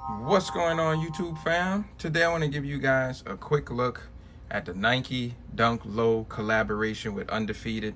What's going on, YouTube fam? Today I want to give you guys a quick look at the Nike Dunk Low collaboration with Undefeated.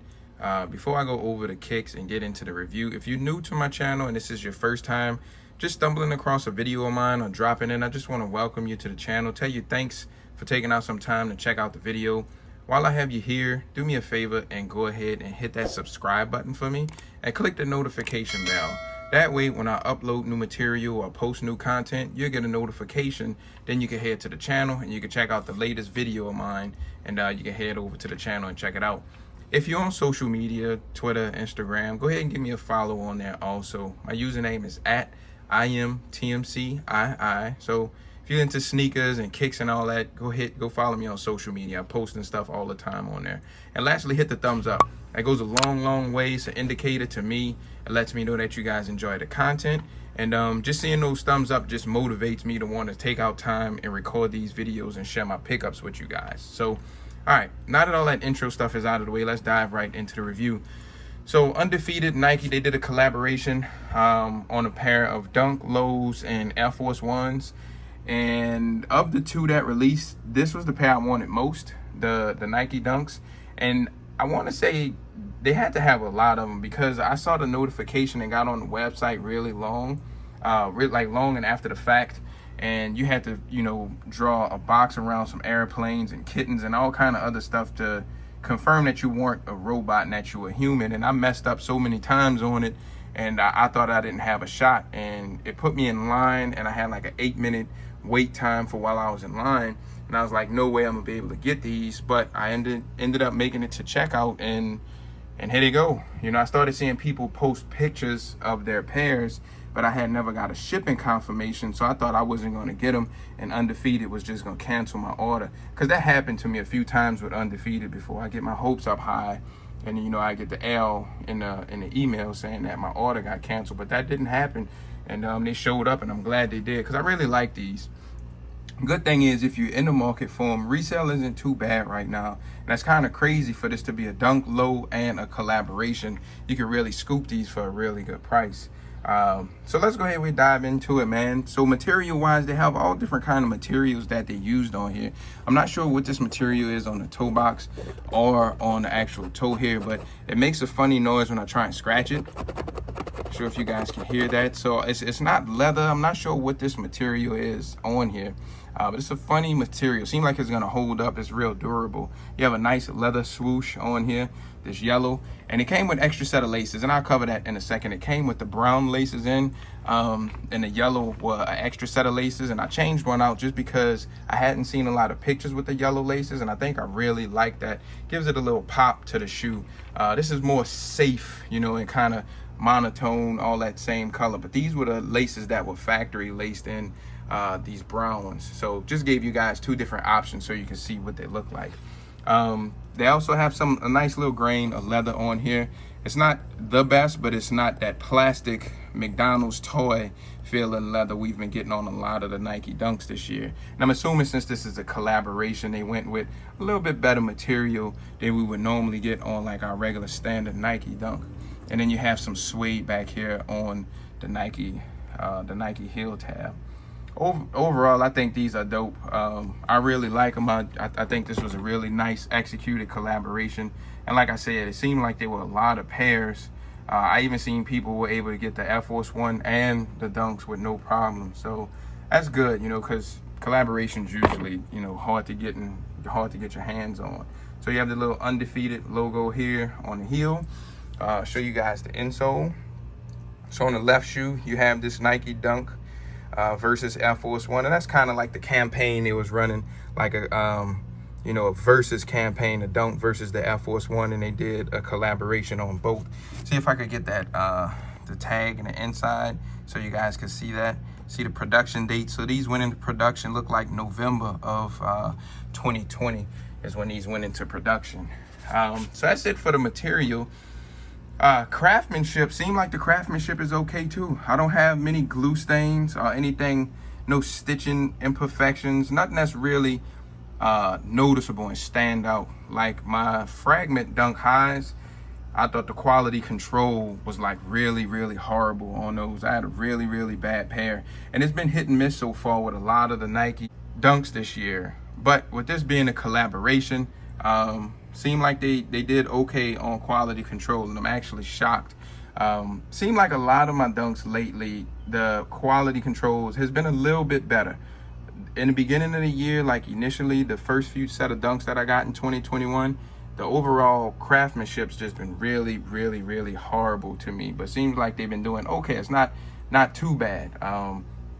Before I go over the kicks and get into the review, if you're new to my channel and this is your first time just stumbling across a video of mine or dropping in, I just want to welcome you to the channel. Tell you thanks for taking out some time to check out the video. While I have you here, do me a favor and go ahead and hit that subscribe button for me and click the notification bell. That way, when I upload new material or post new content, you'll get a notification. Then you can head to the channel and you can check out the latest video of mine, and you can head over to the channel and check it out. If you're on social media, Twitter, Instagram, go ahead and give me a follow on there also. My username is @IamTMCII. So if you're into sneakers and kicks and all that, go follow me on social media. I'm posting stuff all the time on there. And lastly, hit the thumbs up. That goes a long way. It's an indicator to me. It lets me know that you guys enjoy the content. And just seeing those thumbs up just motivates me to want to take out time and record these videos and share my pickups with you guys. So, all right, now that all that intro stuff is out of the way, let's dive right into the review. So Undefeated, Nike, they did a collaboration on a pair of Dunk Lows and Air Force Ones. And of the two that released, this was the pair I wanted most, the Nike Dunks. And I want to say they had to have a lot of them because I saw the notification and got on the website really long, long and after the fact. And you had to, draw a box around some airplanes and kittens and all kind of other stuff to confirm that you weren't a robot and that you were human. And I messed up so many times on it, and I thought I didn't have a shot. And it put me in line, and I had like an 8-minute wait time for while I was in line. And I was like, no way I'm gonna be able to get these. But I ended up making it to checkout, and here they go. I started seeing people post pictures of their pairs, but I had never got a shipping confirmation, so I thought I wasn't going to get them, and Undefeated was just going to cancel my order. Because that happened to me a few times with Undefeated before. I get my hopes up high, and I get the L in the email saying that my order got canceled, but that didn't happen, and they showed up, and I'm glad they did, because I really like these. Good thing is, if you're in the market for them, resale isn't too bad right now. And that's kind of crazy for this to be a Dunk Low and a collaboration. You can really scoop these for a really good price. So let's go ahead and dive into it, man. So material wise, they have all different kind of materials that they used on here. I'm not sure what this material is on the toe box or on the actual toe here, but it makes a funny noise when I try and scratch it. Not sure if you guys can hear that. So it's not leather. I'm not sure what this material is on here, but it's a funny material. Seems like it's gonna hold up. It's real durable. You have a nice leather swoosh on here, this yellow, and it came with extra set of laces, and I'll cover that in a second. It came with the brown laces in, and the yellow were an extra set of laces, and I changed one out just because I hadn't seen a lot of pictures with the yellow laces, and I think I really like that. Gives it a little pop to the shoe. This is more safe, and kind of monotone, all that same color, but these were the laces that were factory laced in, these brown ones. So just gave you guys two different options so you can see what they look like. They also have a nice little grain of leather on here. It's not the best, but it's not that plastic McDonald's toy feeling leather we've been getting on a lot of the Nike Dunks this year. And I'm assuming since this is a collaboration, they went with a little bit better material than we would normally get on like our regular standard Nike Dunk. And then you have some suede back here on the Nike heel tab. Overall, I think these are dope. I really like them. I think this was a really nice executed collaboration. And like I said, it seemed like there were a lot of pairs. I even seen people were able to get the Air Force One and the Dunks with no problem. So that's good, because collaborations usually, hard to get your hands on. So you have the little Undefeated logo here on the heel. Show you guys the insole. So on the left shoe, you have this Nike Dunk versus Air Force One, and that's kind of like the campaign they was running, like a versus campaign, the Dunk versus the Air Force One, and they did a collaboration on both. See if I could get that the tag in the inside so you guys can see that. See the production date. So these went into production, look like November of 2020 is when these went into production. So that's it for the material. Craftsmanship, seemed like the craftsmanship is okay too. I don't have many glue stains or anything, no stitching imperfections, nothing that's really noticeable and stand out. Like my Fragment Dunk highs, I thought the quality control was like really, really horrible on those. I had a really, really bad pair. And it's been hit and miss so far with a lot of the Nike Dunks this year. But with this being a collaboration, seemed like they did okay on quality control, and I'm actually shocked. Seemed like a lot of my Dunks lately, the quality controls has been a little bit better. In the beginning of the year, like initially, the first few set of Dunks that I got in 2021, the overall craftsmanship's just been really, really, really horrible to me. But seems like they've been doing okay. It's not too bad.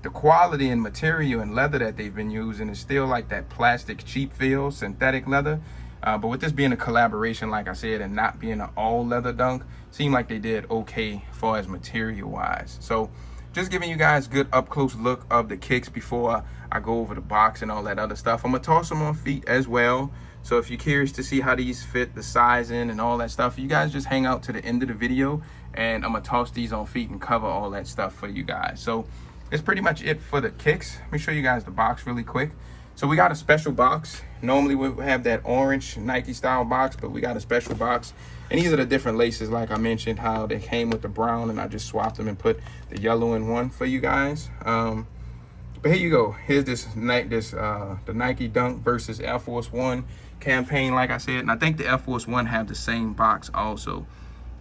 The quality and material and leather that they've been using is still like that plastic cheap feel, synthetic leather. But with this being a collaboration, like I said, and not being an all leather Dunk, seemed like they did okay as far as material wise. So just giving you guys good up close look of the kicks before I go over the box and all that other stuff. I'm gonna toss them on feet as well. So if you're curious to see how these fit, the sizing and all that stuff, you guys just hang out to the end of the video, and I'm gonna toss these on feet and cover all that stuff for you guys. So it's pretty much it for the kicks. Let me show you guys the box really quick. So we got a special box. Normally we have that orange Nike style box, but we got a special box. And these are the different laces, like I mentioned, how they came with the brown, and I just swapped them and put the yellow in one for you guys. But here you go. Here's the Nike Dunk versus Air Force One campaign, like I said. And I think the Air Force One have the same box also.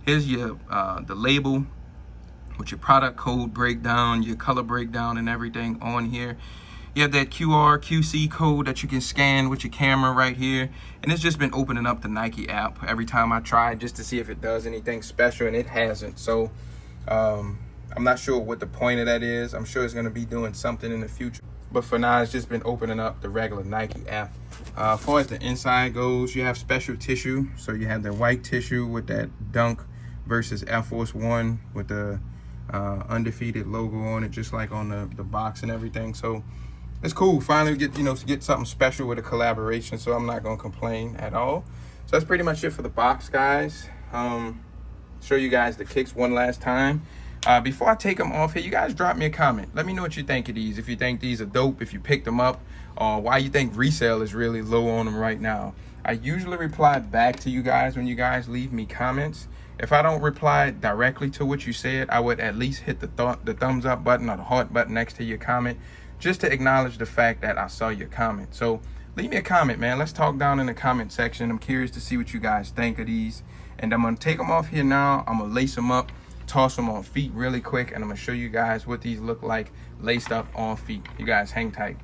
Here's your the label with your product code breakdown, your color breakdown and everything on here. You have that QC code that you can scan with your camera right here. And it's just been opening up the Nike app every time I try just to see if it does anything special, and it hasn't. So I'm not sure what the point of that is. I'm sure it's going to be doing something in the future. But for now, it's just been opening up the regular Nike app. As far as the inside goes, you have special tissue. So you have the white tissue with that Dunk versus Air Force One with the Undefeated logo on it, just like on the box and everything. So it's cool. Finally get something special with a collaboration. So I'm not going to complain at all. So that's pretty much it for the box, guys. Show you guys the kicks one last time. Before I take them off here, you guys drop me a comment. Let me know what you think of these. If you think these are dope, if you picked them up, or why you think resale is really low on them right now. I usually reply back to you guys when you guys leave me comments. If I don't reply directly to what you said, I would at least hit the thumbs up button or the heart button next to your comment, just to acknowledge the fact that I saw your comment. So leave me a comment, man. Let's talk down in the comment section. I'm curious to see what you guys think of these. And I'm gonna take them off here now. I'm gonna lace them up, toss them on feet really quick, and I'm gonna show you guys what these look like laced up on feet. You guys hang tight.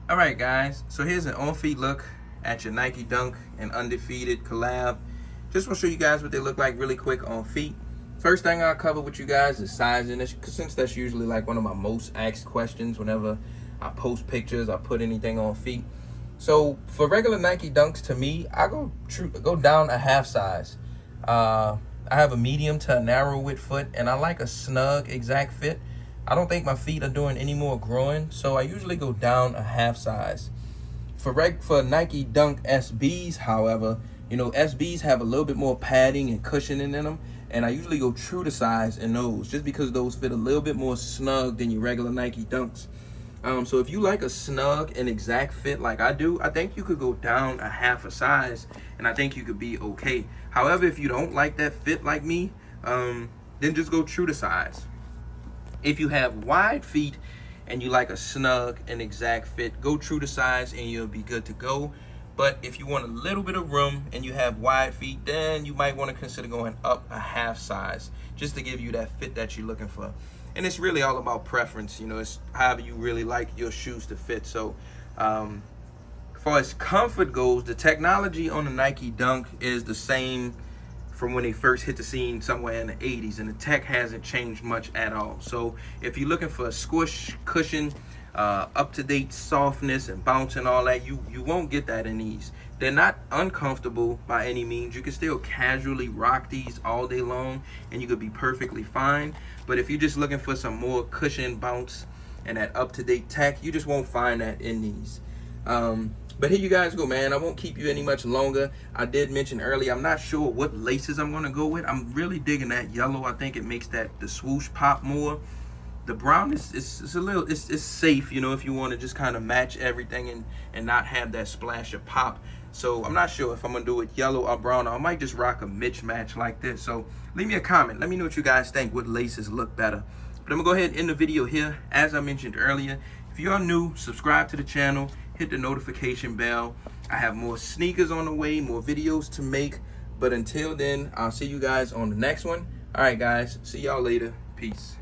All right, guys, so here's an on feet look at your Nike Dunk and Undefeated collab. Just want to show you guys what they look like really quick on feet. First thing I'll cover with you guys is sizing, since that's usually like one of my most asked questions whenever I post pictures, I put anything on feet. So for regular Nike Dunks, to me, I go down a half size. I have a medium to a narrow width foot, and I like a snug exact fit. I don't think my feet are doing any more growing, so I usually go down a half size. For Nike Dunk SBs, however, SBs have a little bit more padding and cushioning in them, and I usually go true to size in those, just because those fit a little bit more snug than your regular Nike Dunks. So if you like a snug and exact fit like I do, I think you could go down a half a size, and I think you could be okay. However, if you don't like that fit like me, then just go true to size. If you have wide feet and you like a snug and exact fit, go true to size and you'll be good to go. But if you want a little bit of room and you have wide feet, then you might want to consider going up a half size, just to give you that fit that you're looking for. And it's really all about preference, it's however you really like your shoes to fit. So as far as comfort goes, the technology on the Nike Dunk is the same from when they first hit the scene somewhere in the 80s, and the tech hasn't changed much at all. So if you're looking for a squish, cushion, up-to-date softness and bounce and all that, you won't get that in these. They're not uncomfortable by any means. You can still casually rock these all day long and you could be perfectly fine. But if you're just looking for some more cushion, bounce, and that up-to-date tech, you just won't find that in these. But here you guys go, man. I won't keep you any much longer. I did mention earlier, I'm not sure what laces I'm going to go with. I'm really digging that yellow. I think it makes the swoosh pop more. The brown is a little, it's safe, if you want to just kind of match everything and not have that splash of pop. So I'm not sure if I'm gonna do it yellow or brown, or I might just rock a mismatch like this. So leave me a comment. Let me know what you guys think. What laces look better? But I'm gonna go ahead and end the video here. As I mentioned earlier, if you are new, subscribe to the channel, hit the notification bell. I have more sneakers on the way, more videos to make. But until then, I'll see you guys on the next one. All right, guys. See y'all later. Peace.